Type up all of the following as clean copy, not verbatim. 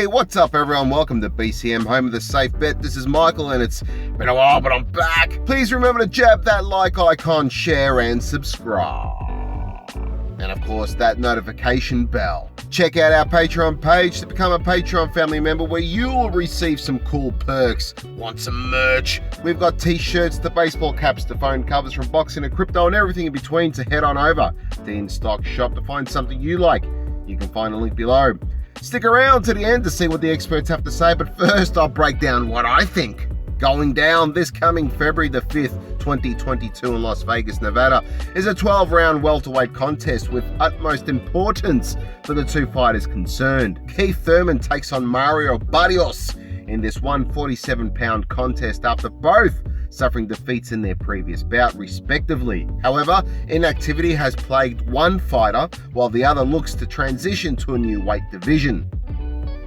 Hey, what's up everyone? Welcome to BCM, home of the safe bet. This is Michael and it's been a while, but I'm back. Please remember to jab that like icon, share and subscribe. And of course, that notification bell. Check out our Patreon page to become a Patreon family member where you'll receive some cool perks. Want some merch? We've got t-shirts to baseball caps to phone covers from boxing to crypto and everything in between, so head on over to In-Stock Shop to find something you like. You can find a link below. Stick around to the end to see what the experts have to say, but first I'll break down what I think. Going down this coming February the 5th, 2022 in Las Vegas, Nevada, is a 12-round welterweight contest with utmost importance for the two fighters concerned. Keith Thurman takes on Mario Barrios in this 147-pound contest after both suffering defeats in their previous bout, respectively. However, inactivity has plagued one fighter while the other looks to transition to a new weight division.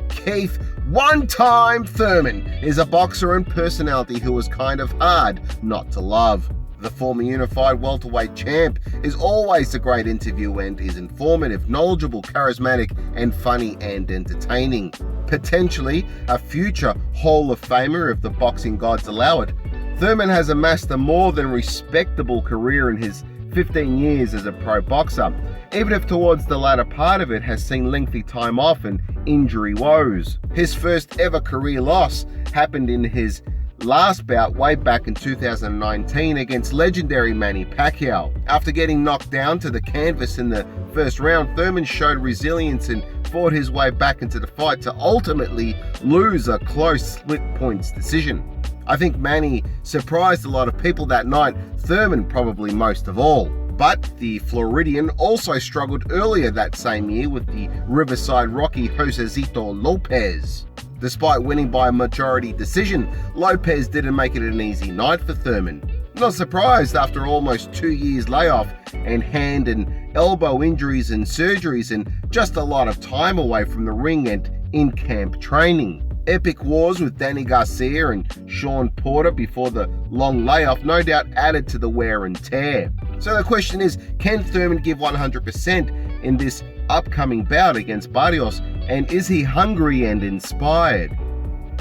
Keith one-time Thurman is a boxer and personality who was kind of hard not to love. The former unified welterweight champ is always a great interview and is informative, knowledgeable, charismatic, and funny and entertaining. Potentially a future Hall of Famer if the boxing gods allow it, Thurman has amassed a more than respectable career in his 15 years as a pro boxer, even if towards the latter part of it has seen lengthy time off and injury woes. His first ever career loss happened in his last bout way back in 2019 against legendary Manny Pacquiao. After getting knocked down to the canvas in the first round, Thurman showed resilience and fought his way back into the fight to ultimately lose a close split points decision. I think Manny surprised a lot of people that night, Thurman probably most of all. But the Floridian also struggled earlier that same year with the Riverside Rocky Josecito Lopez. Despite winning by a majority decision, Lopez didn't make it an easy night for Thurman. Not surprised after almost 2 years layoff and hand and elbow injuries and surgeries and just a lot of time away from the ring and in-camp training. Epic wars with Danny Garcia and Sean Porter before the long layoff no doubt added to the wear and tear. So the question is, can Thurman give 100% in this upcoming bout against Barrios, and is he hungry and inspired?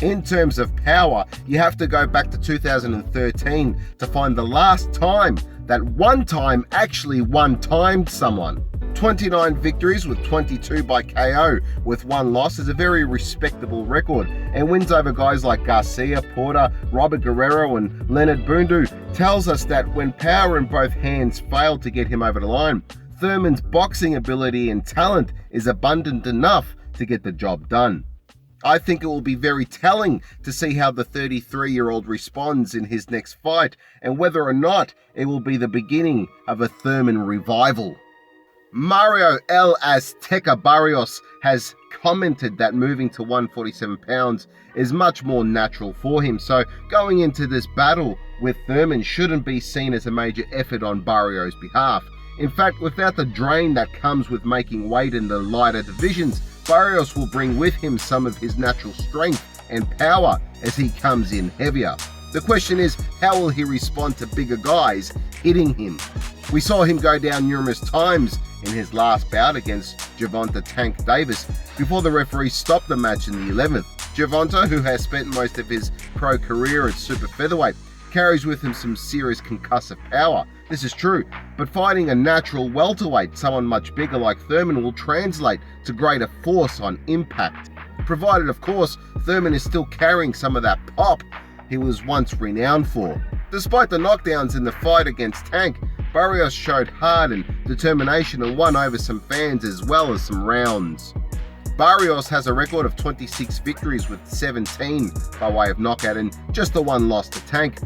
In terms of power, you have to go back to 2013 to find the last time that one time actually one-timed someone. 29 victories with 22 by KO with one loss is a very respectable record, and wins over guys like Garcia, Porter, Robert Guerrero and Leonard Bundu tells us that when power in both hands failed to get him over the line, Thurman's boxing ability and talent is abundant enough to get the job done. I think it will be very telling to see how the 33-year-old responds in his next fight and whether or not it will be the beginning of a Thurman revival. Mario El Azteca Barrios has commented that moving to 147 pounds is much more natural for him, so going into this battle with Thurman shouldn't be seen as a major effort on Barrios' behalf. In fact, without the drain that comes with making weight in the lighter divisions, Barrios will bring with him some of his natural strength and power as he comes in heavier. The question is, how will he respond to bigger guys hitting him? We saw him go down numerous times in his last bout against Gervonta Tank Davis before the referee stopped the match in the 11th. Gervonta, who has spent most of his pro career at super featherweight, carries with him some serious concussive power. This is true, but fighting a natural welterweight, someone much bigger like Thurman, will translate to greater force on impact. Provided, of course, Thurman is still carrying some of that pop he was once renowned for. Despite the knockdowns in the fight against Tank, Barrios showed heart and determination and won over some fans as well as some rounds. Barrios has a record of 26 victories with 17 by way of knockout and just the one loss to Tank.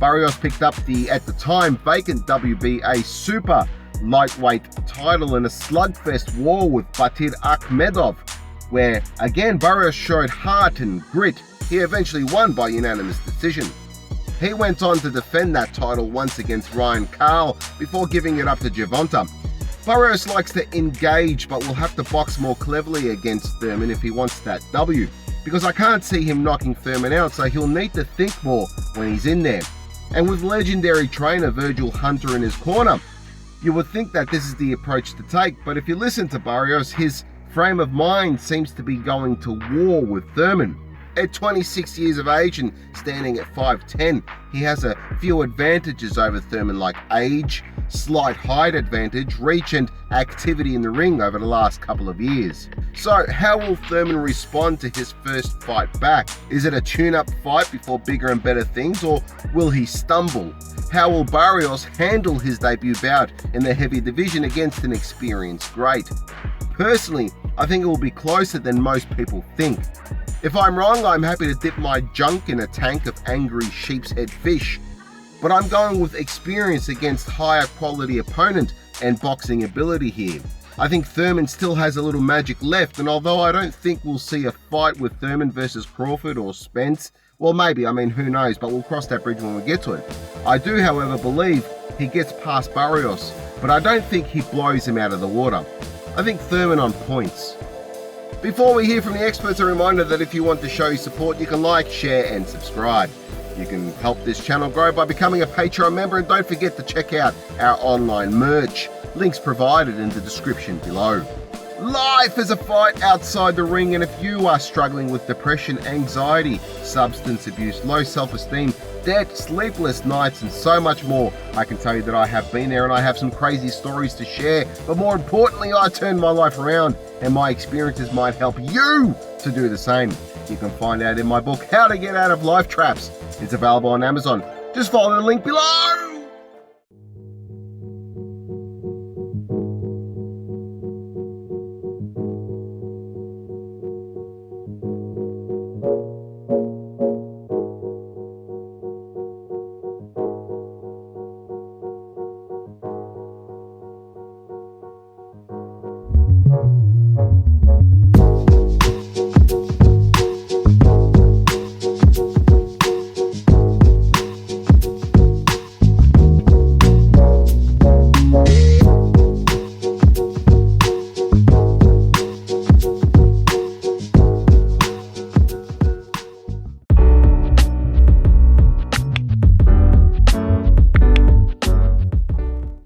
Barrios picked up the, at the time, vacant WBA super lightweight title in a slugfest war with Batir Akhmedov, where again Barrios showed heart and grit. He eventually won by unanimous decision. He went on to defend that title once against Ryan Carl before giving it up to Gervonta. Barrios likes to engage but will have to box more cleverly against Thurman if he wants that W, because I can't see him knocking Thurman out, so he'll need to think more when he's in there. And with legendary trainer Virgil Hunter in his corner, you would think that this is the approach to take, but if you listen to Barrios, his frame of mind seems to be going to war with Thurman. At 26 years of age and standing at 5'10", he has a few advantages over Thurman, like age, slight height advantage, reach and activity in the ring over the last couple of years. So how will Thurman respond to his first fight back? Is it a tune-up fight before bigger and better things, or will he stumble? How will Barrios handle his debut bout in the heavy division against an experienced great? Personally, I think it will be closer than most people think. If I'm wrong, I'm happy to dip my junk in a tank of angry sheepshead fish, but I'm going with experience against higher quality opponent and boxing ability here. I think Thurman still has a little magic left, and although I don't think we'll see a fight with Thurman versus Crawford or Spence, well maybe, who knows, but we'll cross that bridge when we get to it. I do, however, believe he gets past Barrios, but I don't think he blows him out of the water. I think Thurman on points. Before we hear from the experts, a reminder that if you want to show your support, you can like, share and subscribe. You can help this channel grow by becoming a Patreon member, and don't forget to check out our online merch. Links provided in the description below. Life is a fight outside the ring, and if you are struggling with depression, anxiety, substance abuse, low self-esteem, debt, sleepless nights and so much more, I can tell you that I have been there and I have some crazy stories to share. But more importantly, I turned my life around, and my experiences might help you to do the same. You can find out in my book, How to Get Out of Life Traps. It's available on Amazon. Just follow the link below.